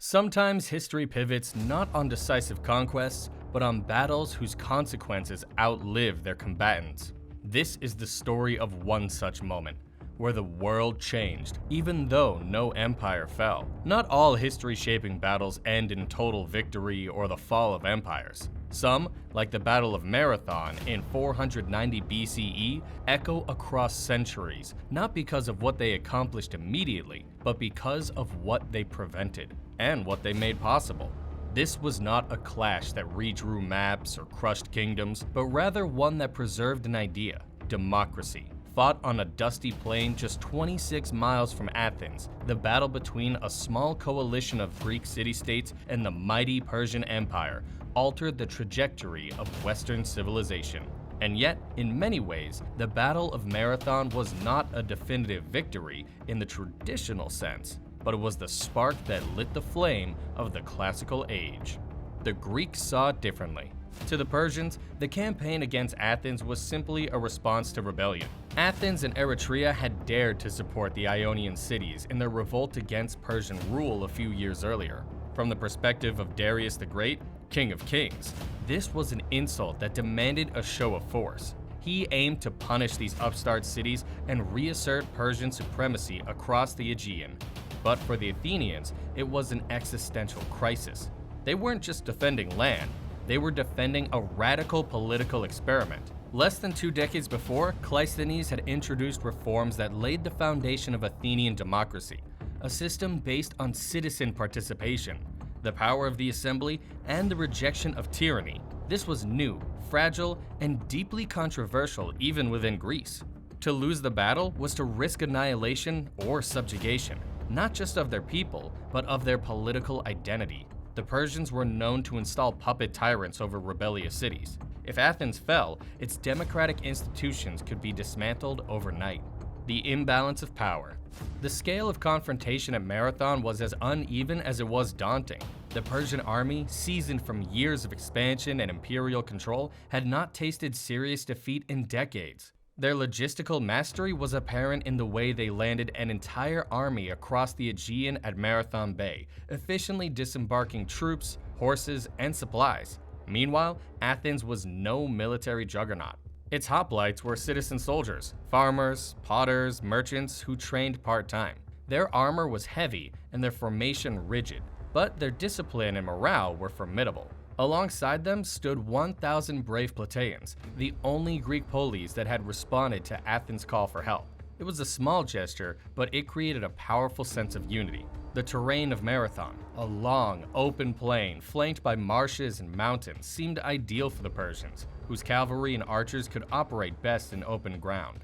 Sometimes history pivots not on decisive conquests, but on battles whose consequences outlive their combatants. This is the story of one such moment, where the world changed, even though no empire fell. Not all history-shaping battles end in total victory or the fall of empires. Some, like the Battle of Marathon in 490 BCE, echo across centuries, not because of what they accomplished immediately, but because of what they prevented and what they made possible. This was not a clash that redrew maps or crushed kingdoms, but rather one that preserved an idea: democracy. Fought on a dusty plain just 26 miles from Athens, the battle between a small coalition of Greek city-states and the mighty Persian Empire altered the trajectory of Western civilization. And yet, in many ways, the Battle of Marathon was not a definitive victory in the traditional sense, but it was the spark that lit the flame of the classical age. The Greeks saw it differently. To the Persians, the campaign against Athens was simply a response to rebellion. Athens and Eretria had dared to support the Ionian cities in their revolt against Persian rule a few years earlier. From the perspective of Darius the Great, King of Kings, this was an insult that demanded a show of force. He aimed to punish these upstart cities and reassert Persian supremacy across the Aegean. But for the Athenians, it was an existential crisis. They weren't just defending land, they were defending a radical political experiment. Less than 2 decades before, Cleisthenes had introduced reforms that laid the foundation of Athenian democracy, a system based on citizen participation, the power of the assembly, and the rejection of tyranny. This was new, fragile, and deeply controversial even within Greece. To lose the battle was to risk annihilation or subjugation, not just of their people, but of their political identity. The Persians were known to install puppet tyrants over rebellious cities. If Athens fell, its democratic institutions could be dismantled overnight. The imbalance of power. The scale of confrontation at Marathon was as uneven as it was daunting. The Persian army, seasoned from years of expansion and imperial control, had not tasted serious defeat in decades. Their logistical mastery was apparent in the way they landed an entire army across the Aegean at Marathon Bay, efficiently disembarking troops, horses, and supplies. Meanwhile, Athens was no military juggernaut. Its hoplites were citizen soldiers, farmers, potters, merchants who trained part-time. Their armor was heavy and their formation rigid, but their discipline and morale were formidable. Alongside them stood 1,000 brave Plataeans, the only Greek police that had responded to Athens' call for help. It was a small gesture, but it created a powerful sense of unity. The terrain of Marathon, a long, open plain flanked by marshes and mountains, seemed ideal for the Persians, whose cavalry and archers could operate best in open ground.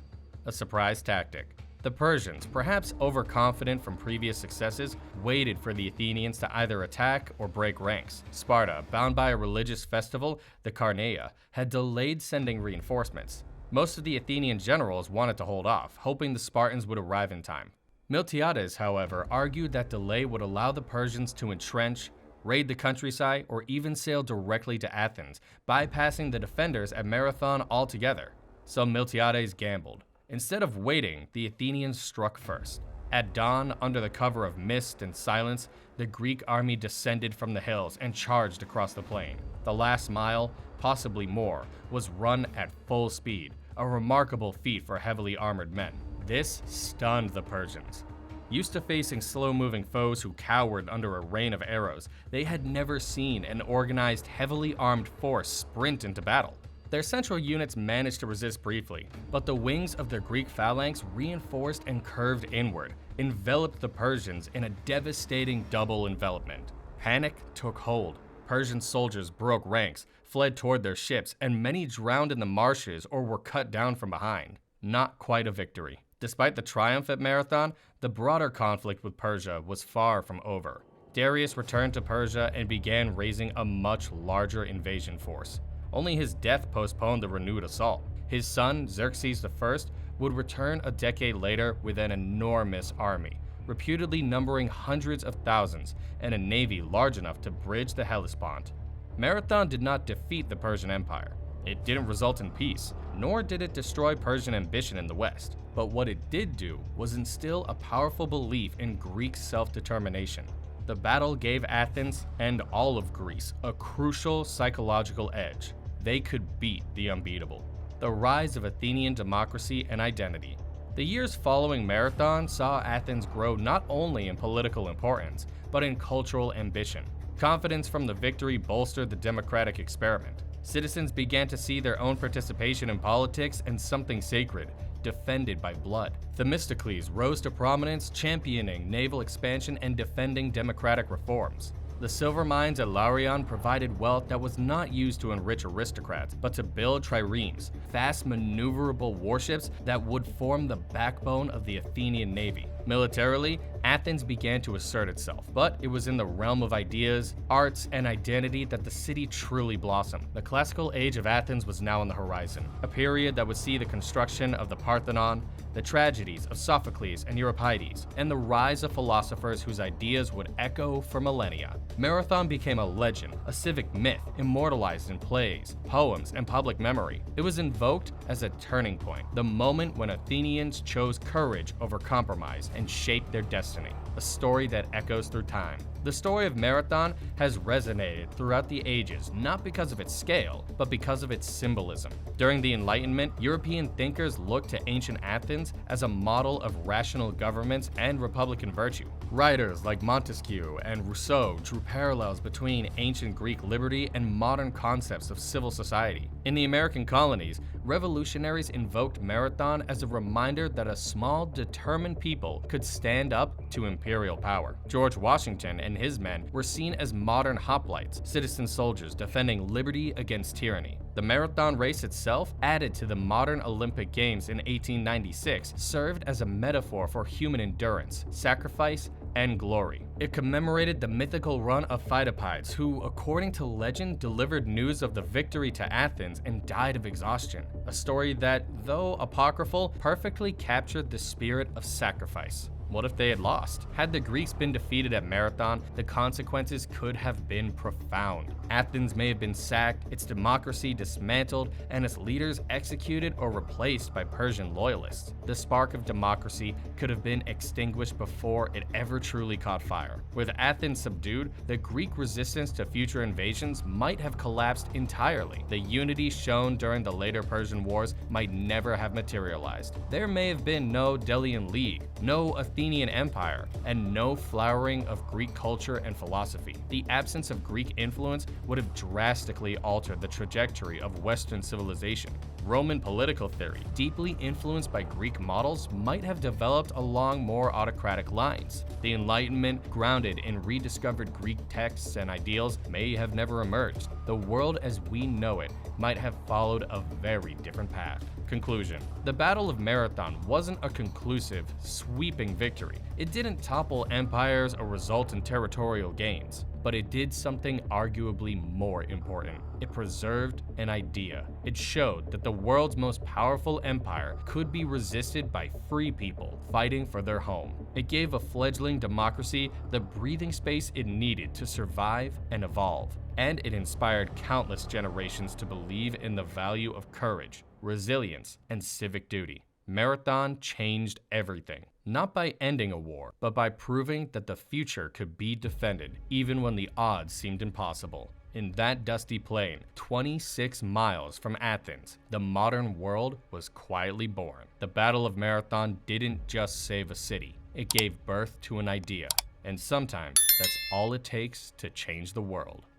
A surprise tactic. The Persians, perhaps overconfident from previous successes, waited for the Athenians to either attack or break ranks. Sparta, bound by a religious festival, the Carneia, had delayed sending reinforcements. Most of the Athenian generals wanted to hold off, hoping the Spartans would arrive in time. Miltiades, however, argued that delay would allow the Persians to entrench, raid the countryside, or even sail directly to Athens, bypassing the defenders at Marathon altogether. So Miltiades gambled. Instead of waiting, the Athenians struck first. At dawn, under the cover of mist and silence, the Greek army descended from the hills and charged across the plain. The last mile, possibly more, was run at full speed, a remarkable feat for heavily armored men. This stunned the Persians. Used to facing slow-moving foes who cowered under a rain of arrows, they had never seen an organized, heavily armed force sprint into battle. Their central units managed to resist briefly, but the wings of their Greek phalanx reinforced and curved inward, enveloped the Persians in a devastating double envelopment. Panic took hold. Persian soldiers broke ranks, fled toward their ships, and many drowned in the marshes or were cut down from behind. Not quite a victory. Despite the triumph at Marathon, the broader conflict with Persia was far from over. Darius returned to Persia and began raising a much larger invasion force. Only his death postponed the renewed assault. His son, Xerxes I, would return a decade later with an enormous army, reputedly numbering hundreds of thousands, and a navy large enough to bridge the Hellespont. Marathon did not defeat the Persian Empire. It didn't result in peace, nor did it destroy Persian ambition in the West. But what it did do was instill a powerful belief in Greek self-determination. The battle gave Athens and all of Greece a crucial psychological edge. They could beat the unbeatable. The rise of Athenian democracy and identity. The years following Marathon saw Athens grow not only in political importance, but in cultural ambition. Confidence from the victory bolstered the democratic experiment. Citizens began to see their own participation in politics as something sacred, defended by blood. Themistocles rose to prominence, championing naval expansion and defending democratic reforms. The silver mines at Laurion provided wealth that was not used to enrich aristocrats, but to build triremes, fast maneuverable warships that would form the backbone of the Athenian navy. Militarily, Athens began to assert itself, but it was in the realm of ideas, arts, and identity that the city truly blossomed. The classical age of Athens was now on the horizon, a period that would see the construction of the Parthenon, the tragedies of Sophocles and Euripides, and the rise of philosophers whose ideas would echo for millennia. Marathon became a legend, a civic myth, immortalized in plays, poems, and public memory. It was invoked as a turning point, the moment when Athenians chose courage over compromise and shaped their destiny, a story that echoes through time. The story of Marathon has resonated throughout the ages, not because of its scale, but because of its symbolism. During the Enlightenment, European thinkers looked to ancient Athens as a model of rational governments and republican virtue. Writers like Montesquieu and Rousseau drew parallels between ancient Greek liberty and modern concepts of civil society. In the American colonies, revolutionaries invoked Marathon as a reminder that a small, determined people could stand up to imperial power. George Washington and his men were seen as modern hoplites, citizen soldiers defending liberty against tyranny. The marathon race itself, added to the modern Olympic Games in 1896, served as a metaphor for human endurance, sacrifice, and glory. It commemorated the mythical run of Pheidippides, who, according to legend, delivered news of the victory to Athens and died of exhaustion. A story that, though apocryphal, perfectly captured the spirit of sacrifice. What if they had lost? Had the Greeks been defeated at Marathon, the consequences could have been profound. Athens may have been sacked, its democracy dismantled, and its leaders executed or replaced by Persian loyalists. The spark of democracy could have been extinguished before it ever truly caught fire. With Athens subdued, the Greek resistance to future invasions might have collapsed entirely. The unity shown during the later Persian Wars might never have materialized. There may have been no Delian League, no Athenian Empire, and no flowering of Greek culture and philosophy. The absence of Greek influence would have drastically altered the trajectory of Western civilization. Roman political theory, deeply influenced by Greek models, might have developed along more autocratic lines. The Enlightenment, grounded in rediscovered Greek texts and ideals, may have never emerged. The world as we know it might have followed a very different path. Conclusion. The Battle of Marathon wasn't a conclusive, sweeping victory. It didn't topple empires or result in territorial gains, but it did something arguably more important. It preserved an idea. It showed that the world's most powerful empire could be resisted by free people fighting for their home. It gave a fledgling democracy the breathing space it needed to survive and evolve. And it inspired countless generations to believe in the value of courage, resilience, and civic duty. Marathon changed everything, not by ending a war, but by proving that the future could be defended even when the odds seemed impossible. In that dusty plain, 26 miles from Athens, the modern world was quietly born. The Battle of Marathon didn't just save a city, it gave birth to an idea. And sometimes that's all it takes to change the world.